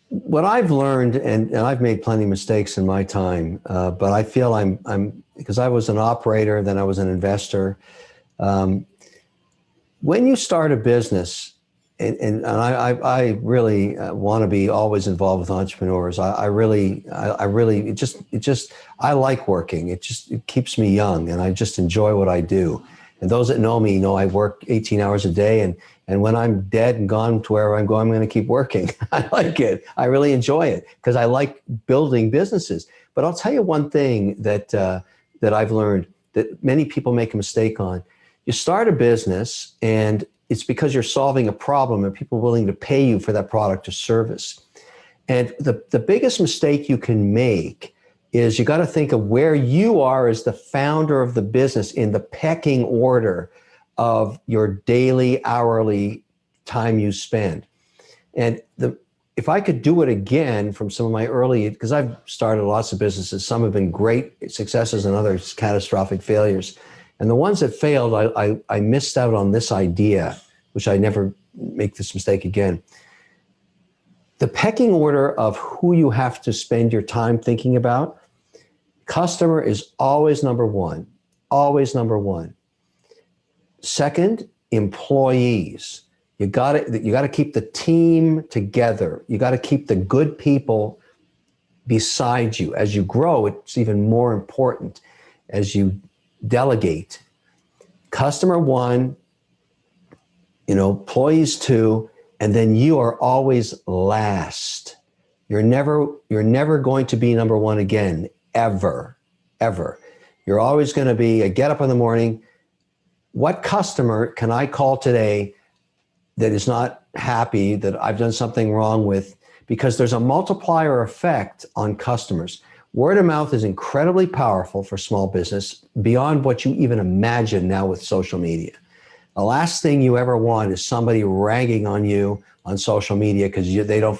what I've learned, and I've made plenty of mistakes in my time, but I feel I'm because I was an operator, then I was an investor. When you start a business, and I really want to be always involved with entrepreneurs. I really like working. It keeps me young, and I just enjoy what I do. And those that know me know I work 18 hours a day, and when I'm dead and gone to wherever I'm going, I'm going to keep working. I like it. I really enjoy it because I like building businesses. But I'll tell you one thing that I've learned that many people make a mistake on. You start a business, and it's because you're solving a problem and people are willing to pay you for that product or service. And the biggest mistake you can make is you got to think of where you are as the founder of the business in the pecking order of your daily, hourly time you spend. And if I could do it again from some of my early, because I've started lots of businesses, some have been great successes and others catastrophic failures. And the ones that failed, I missed out on this idea, which I never make this mistake again. The pecking order of who you have to spend your time thinking about, customer is always number one, always number one. Second, employees. You got to keep the team together. You got to keep the good people beside you. As you grow, it's even more important as you delegate. Customer one, employees two, and then you are always last. You're never going to be number one again, ever. You're always going to be a get up in the morning. What customer can I call today that is not happy that I've done something wrong with? Because there's a multiplier effect on customers. Word of mouth is incredibly powerful for small business beyond what you even imagine now with social media. The last thing you ever want is somebody ragging on you on social media because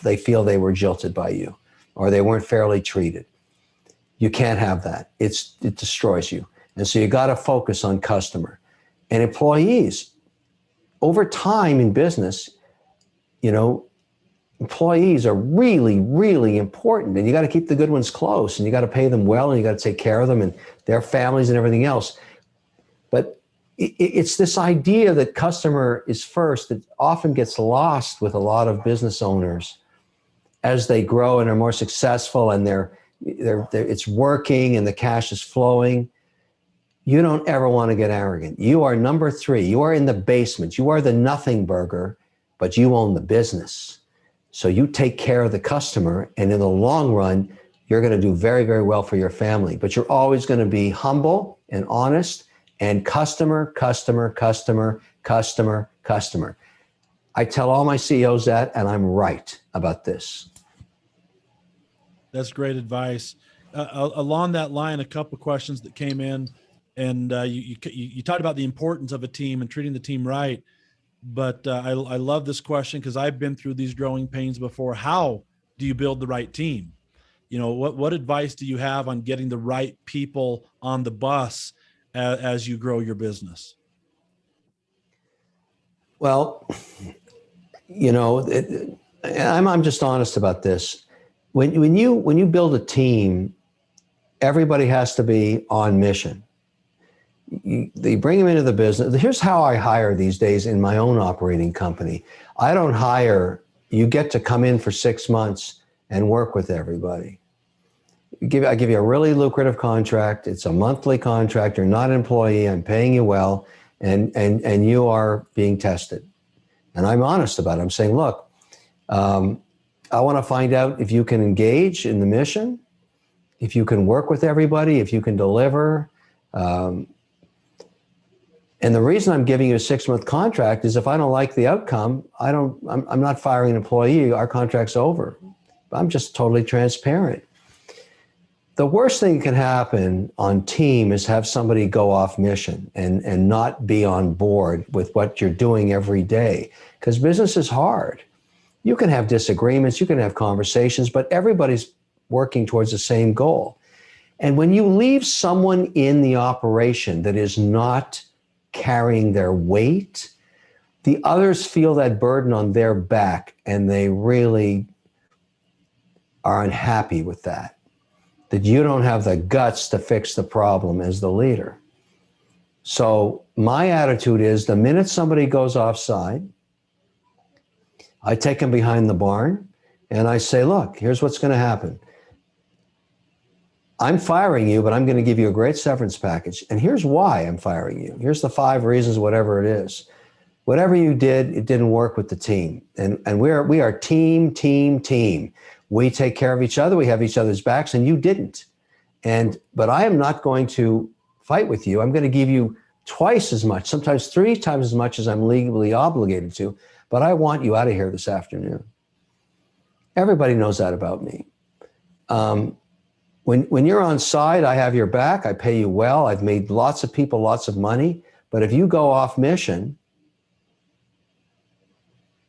they feel they were jilted by you or they weren't fairly treated. You can't have that. It destroys you. And so you got to focus on customer. And employees, over time in business, employees are really, really important. And you got to keep the good ones close, and you got to pay them well, and you got to take care of them and their families and everything else. But it's this idea that customer is first that often gets lost with a lot of business owners as they grow and are more successful, and it's working and the cash is flowing. You don't ever want to get arrogant. You are number three. You are in the basement. You are the nothing burger, but you own the business. So you take care of the customer, and in the long run, you're going to do very, very well for your family. But you're always going to be humble and honest and customer. I tell all my CEOs that, and I'm right about this. That's great advice. along that line, a couple questions that came in, and you talked about the importance of a team and treating the team right. But I love this question because I've been through these growing pains before. How do you build the right team? You know, what advice do you have on getting the right people on the bus as you grow your business? Well, you know, I'm just honest about this. When you build a team, everybody has to be on mission. They bring them into the business. Here's how I hire these days in my own operating company. I don't hire. You get to come in for 6 months and work with everybody. I give you a really lucrative contract. It's a monthly contract. You're not an employee. I'm paying you well, and you are being tested. And I'm honest about it. I'm saying, look, I want to find out if you can engage in the mission, if you can work with everybody, if you can deliver. And the reason I'm giving you a 6-month contract is if I don't like the outcome, I'm not firing an employee. Our contract's over. I'm just totally transparent. The worst thing that can happen on team is have somebody go off mission and not be on board with what you're doing every day, because business is hard. You can have disagreements, you can have conversations, but everybody's working towards the same goal. And when you leave someone in the operation that is not carrying their weight, the others feel that burden on their back, and they really are unhappy with that you don't have the guts to fix the problem as the leader. So my attitude is the minute somebody goes offside, I take them behind the barn and I say, look, here's what's going to happen. I'm firing you, but I'm going to give you a great severance package. And here's why I'm firing you. Here's the 5 reasons, whatever it is. Whatever you did, it didn't work with the team. And we are team. We take care of each other. We have each other's backs, and you didn't. But I am not going to fight with you. I'm going to give you twice as much, sometimes 3 times as much as I'm legally obligated to. But I want you out of here this afternoon. Everybody knows that about me. When you're on side, I have your back. I pay you well. I've made lots of people lots of money. But if you go off mission,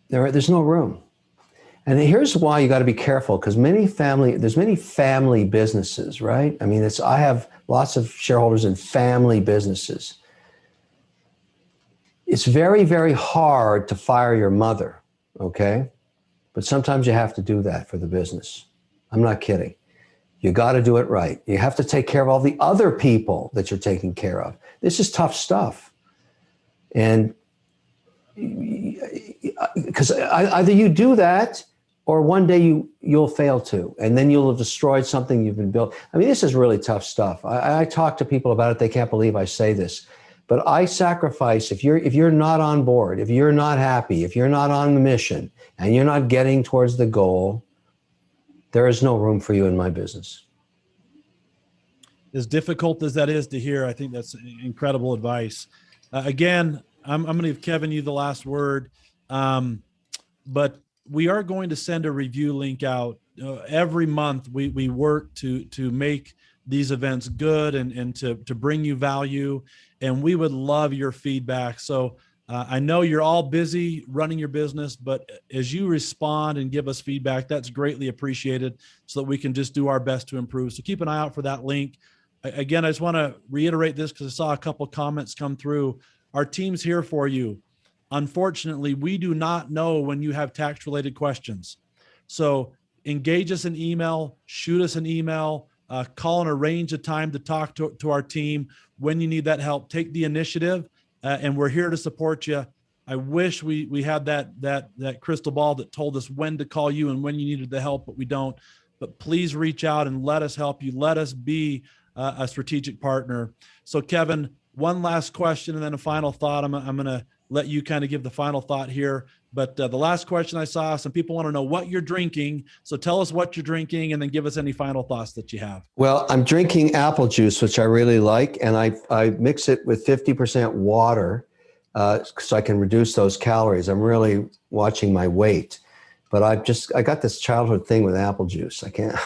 there's no room. And here's why you got to be careful, because there's many family businesses, right? I mean, I have lots of shareholders in family businesses. It's very, very hard to fire your mother, okay? But sometimes you have to do that for the business. I'm not kidding. You got to do it right. You have to take care of all the other people that you're taking care of. This is tough stuff. And because either you do that, or one day you'll fail to, and then you'll have destroyed something you've been built. I mean, this is really tough stuff. I talk to people about it. They can't believe I say this, but I sacrifice, if you're not on board, if you're not happy, if you're not on the mission, and you're not getting towards the goal, there is no room for you in my business. As difficult as that is to hear, I think that's incredible advice. Again, I'm going to give Kevin you the last word, but we are going to send a review link out every month. We work to make these events good and to bring you value, and we would love your feedback. So I know you're all busy running your business, but as you respond and give us feedback, that's greatly appreciated, so that we can just do our best to improve. So keep an eye out for that link. Again, I just want to reiterate this because I saw a couple comments come through. Our team's here for you. Unfortunately, we do not know when you have tax-related questions. So engage us in email, shoot us an email, call and arrange a time to talk to our team when you need that help. Take the initiative, and we're here to support you. I wish we had that crystal ball that told us when to call you and when you needed the help, but we don't. But please reach out and let us help you. Let us be a strategic partner. So Kevin, one last question and then a final thought. I'm going to let you kind of give the final thought here. But the last question I saw, some people want to know what you're drinking. So tell us what you're drinking and then give us any final thoughts that you have. Well, I'm drinking apple juice, which I really like. And I mix it with 50% water so I can reduce those calories. I'm really watching my weight. but I got this childhood thing with apple juice. I can't,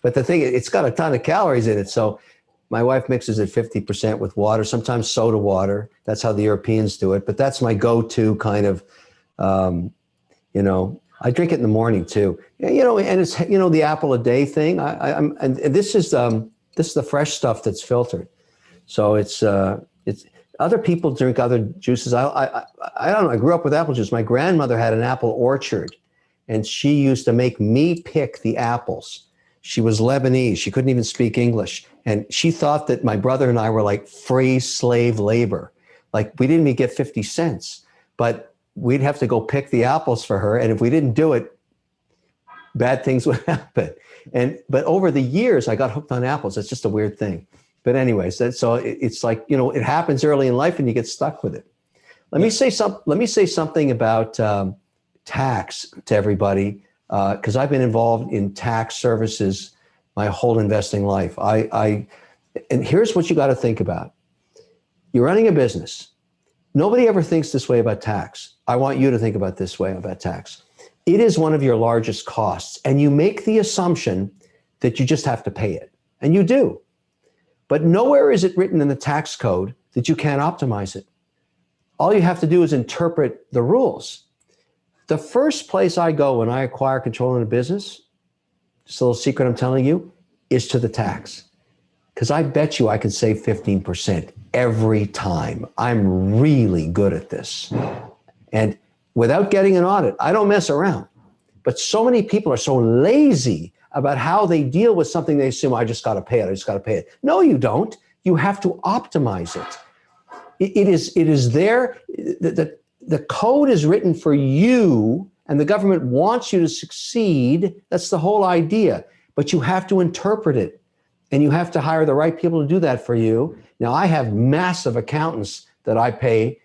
but the thing, it's got a ton of calories in it. So my wife mixes it 50% with water, sometimes soda water. That's how the Europeans do it. But that's my go-to kind of, I drink it in the morning too. And it's, the apple a day thing. And this is the fresh stuff that's filtered. So it's other people drink other juices. I don't know. I grew up with apple juice. My grandmother had an apple orchard, and she used to make me pick the apples. She was Lebanese. She couldn't even speak English. And she thought that my brother and I were like free slave labor. Like we didn't even get 50 cents, but we'd have to go pick the apples for her. And if we didn't do it, bad things would happen. But over the years, I got hooked on apples. It's just a weird thing. But anyways, so it's like, it happens early in life and you get stuck with it. Let me say something about tax to everybody, because I've been involved in tax services my whole investing life. And here's what you got to think about. You're running a business. Nobody ever thinks this way about tax. I want you to think about this way about tax. It is one of your largest costs, and you make the assumption that you just have to pay it, and you do. But nowhere is it written in the tax code that you can't optimize it. All you have to do is interpret the rules. The first place I go when I acquire control in a business, just a little secret I'm telling you, is to the tax. Because I bet you I can save 15% every time. I'm really good at this. And without getting an audit, I don't mess around. But so many people are so lazy about how they deal with something. They assume, I just got to pay it. I just got to pay it. No, you don't. You have to optimize it. It is there. The code is written for you, and the government wants you to succeed. That's the whole idea. But you have to interpret it, and you have to hire the right people to do that for you. Now, I have massive accountants that I pay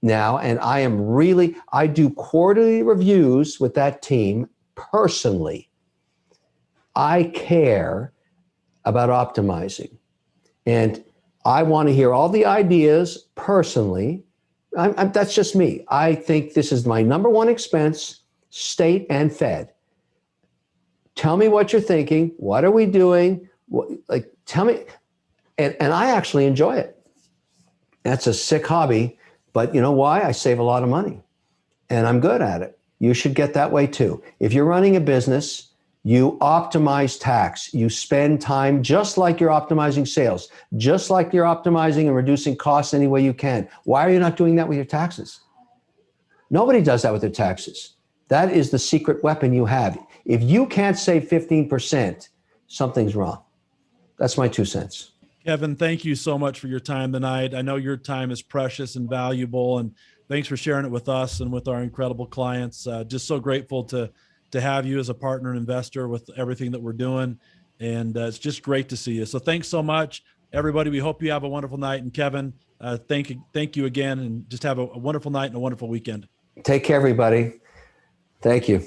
now, and I do quarterly reviews with that team personally. I care about optimizing, and I want to hear all the ideas personally. That's just me. I think this is my number one expense, state and fed. Tell me what you're thinking. What are we doing? Tell me. And I actually enjoy it. That's a sick hobby, but you know why? I save a lot of money, and I'm good at it. You should get that way too. If you're running a business, you optimize tax. You spend time just like you're optimizing sales, just like you're optimizing and reducing costs any way you can. Why are you not doing that with your taxes? Nobody does that with their taxes. That is the secret weapon you have. If you can't save 15%, something's wrong. That's my 2 cents. Kevin, thank you so much for your time tonight. I know your time is precious and valuable, and thanks for sharing it with us and with our incredible clients. Just so grateful to have you as a partner and investor with everything that we're doing. And it's just great to see you. So thanks so much, everybody. We hope you have a wonderful night. And Kevin, thank you again, and just have a wonderful night and a wonderful weekend. Take care, everybody. Thank you.